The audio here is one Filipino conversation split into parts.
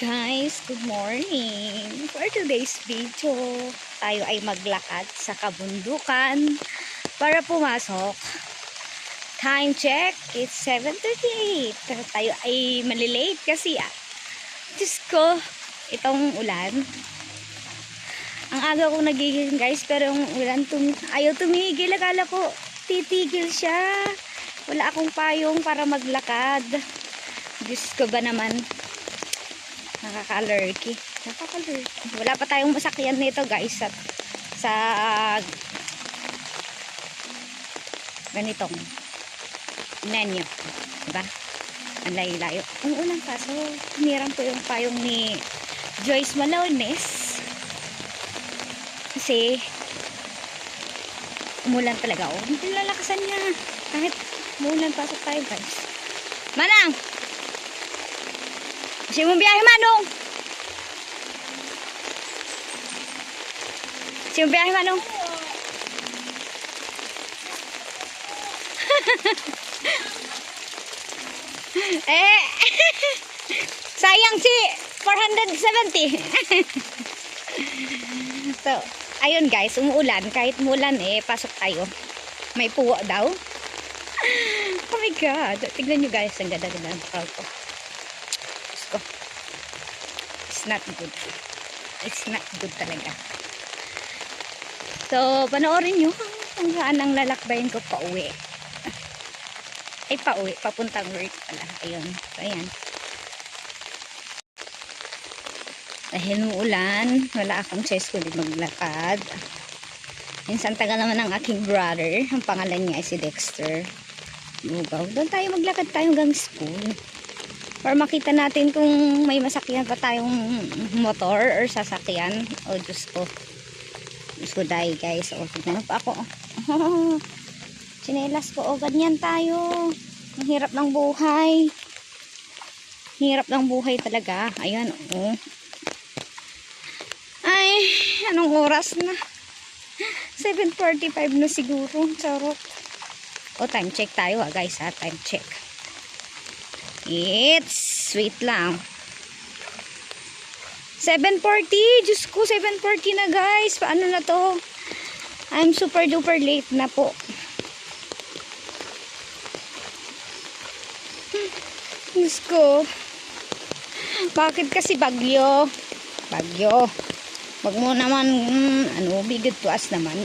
Guys, good morning. For today's video, tayo ay maglakad sa kabundukan para pumasok. Time check, it's 7:38. Tayo ay malilate kasi Diyos ko, itong ulan. Ang aga ko nagigising guys, pero yung ulan ayaw tumigil. Akala ko titigil siya. Wala akong payong para maglakad. Diyos ko ba naman. Nakaka-allergy. Wala pa tayong masakyan nito guys sa ganitong nenyo. Diba? Ang layo-layo. Ang ulan pa. So, hinirang ko yung payong ni Joyce Malones. Kasi umulan talaga. Hindi lalakasan niya. Kahit umulan, pasok tayo guys. Manang! Kasi mong biyahe, Manong. Kasi mong biyahe, Manong. Sayang si 470. So, ayun guys, umuulan. Kahit umulan pasok tayo. May puwa daw. Oh my God. Tignan nyo guys, ang ganda-ganda ng crowd ko. It's not good. It's not good talaga. So, panoorin nyo kung saan ang lalakbayin ko pa uwi. Ay, pa uwi. Papuntang work pala. Ayun. So, ayan. Dahil muulan, wala akong choice kundi maglakad. Minsan taga naman ng aking brother. Ang pangalan niya ay si Dexter. Lugaw. Doon tayo maglakad tayo hanggang school. Para makita natin kung may masakyan pa tayong motor or sasakyan. Oh, Diyos ko. Diyos ko dahil guys. Oh, tignan pa ako. Oh, chinelas ko. Oh, ganyan tayo. Ang hirap ng buhay. Hirap ng buhay talaga. Ayan. Oh. Ay, anong oras na? 7:45 na siguro. Charot. Oh, time check tayo guys ha. Time check. Wait lang. 7:40. Diyos ko, 7:40 na guys. Paano na to? I'm super duper late na po. Diyos ko. Bakit kasi bagyo? Bagyo. Wag mo naman, bigod tuas naman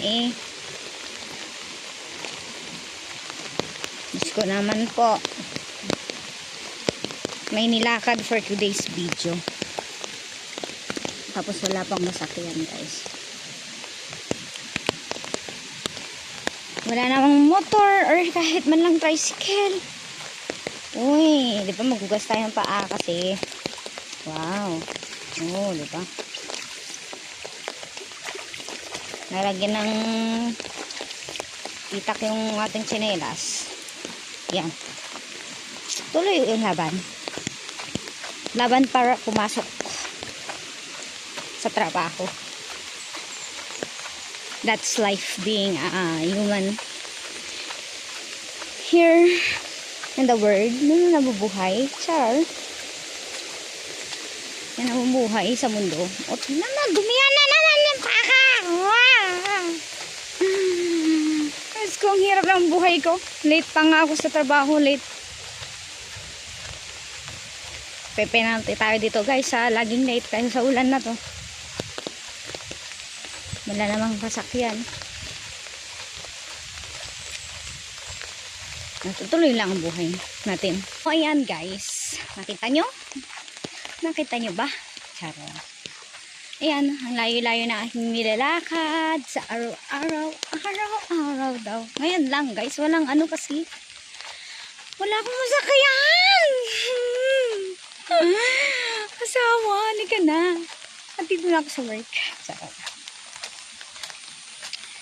Diyos ko naman po. May nilakad for today's video. Tapos wala pang masakyan guys. Wala namang motor or kahit man lang tricycle. Uy, di ba magugas tayo ng paa kasi. Wow. Oh, di ba? Nalagyan ng itak yung ating tsinelas. Yan. Tuloy yung laban. Laban para pumasok sa trabaho. That's life being a human here in the world. Nabubuhay. Char. Yan nabubuhay sa mundo. O, tignan na. Dumiyan na naman yung paka. Mas ko, ang hirap ng buhay ko. Late pa nga ako sa trabaho. Late. Pepenalty tayo dito guys ha. Laging late tayo sa ulan na to. Wala namang pasakyan. Natutuloy lang ang buhay natin. O ayan guys. Nakita nyo? Nakita nyo ba? Charo. Ayan. Ang layo-layo na aking nilalakad sa araw-araw. Araw-araw daw. Ngayon lang guys. Walang kasi. Wala akong masakyan. Asawa, hindi ka na. Nandito na ako sa work. Sarap.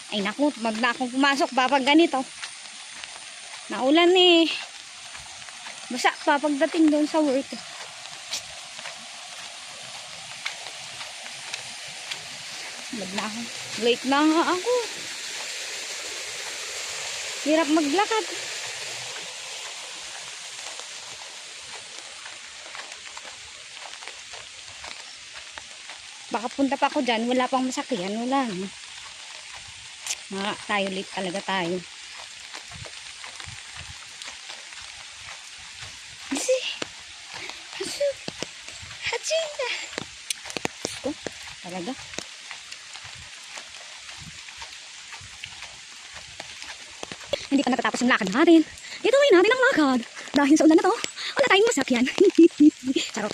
Ay naku, wag na akong pumasok papag ganito. Naulan basa papagdating doon sa work. Wag na ako. Late na nga ako. Hirap maglakad. Baka punta pa ako dyan, wala pang masakyan, wala. Tayo late talaga tayo. Kasi, Hachina. Ito, talaga. Hindi pa natatapos yung lakad natin. Ituloy natin ang lakad. Dahil sa ulan na to, wala tayong masakyan. Charot.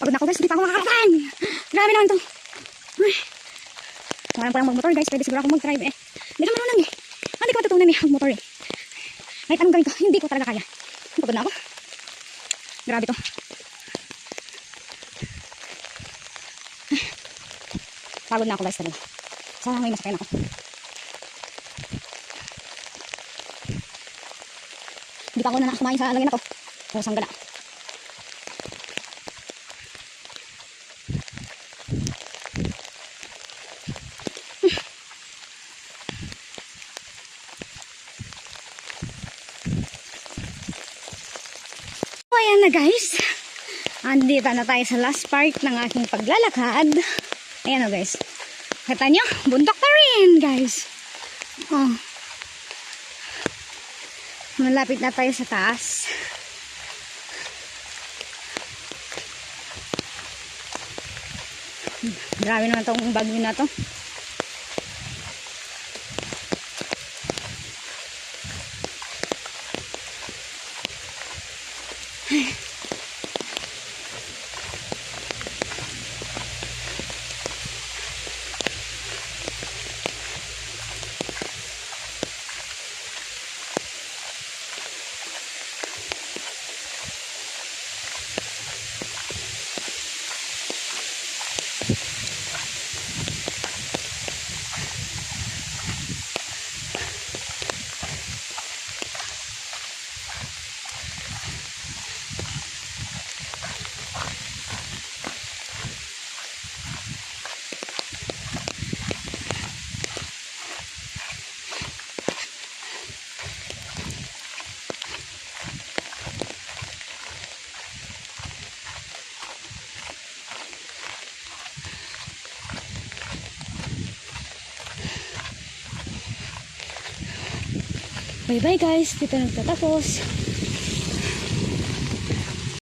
Pagod na ako guys, hindi pa ako makakarating. Grabe naman to. Marang palang magmotor guys, pwede siguro ako mag-drive eh. Hindi ka marunong eh. Hindi ko matutunan eh, magmotor eh. Kahit anong gawin ko, hindi ko talaga kaya. Pagod na ako. Grabe to. Pagod na ako guys talaga. Sana may masakyan ako. Hindi pa ako na kumain sa lagyan ako. Pusang gana. Ayan na guys. Andito na tayo sa last part ng aking paglalakad. Ayan o guys. Kita nyo, bundok na rin guys. Oh. Malapit na tayo sa taas. Grabe naman tong bagyo na to. Bye bye guys, dito nagtatapos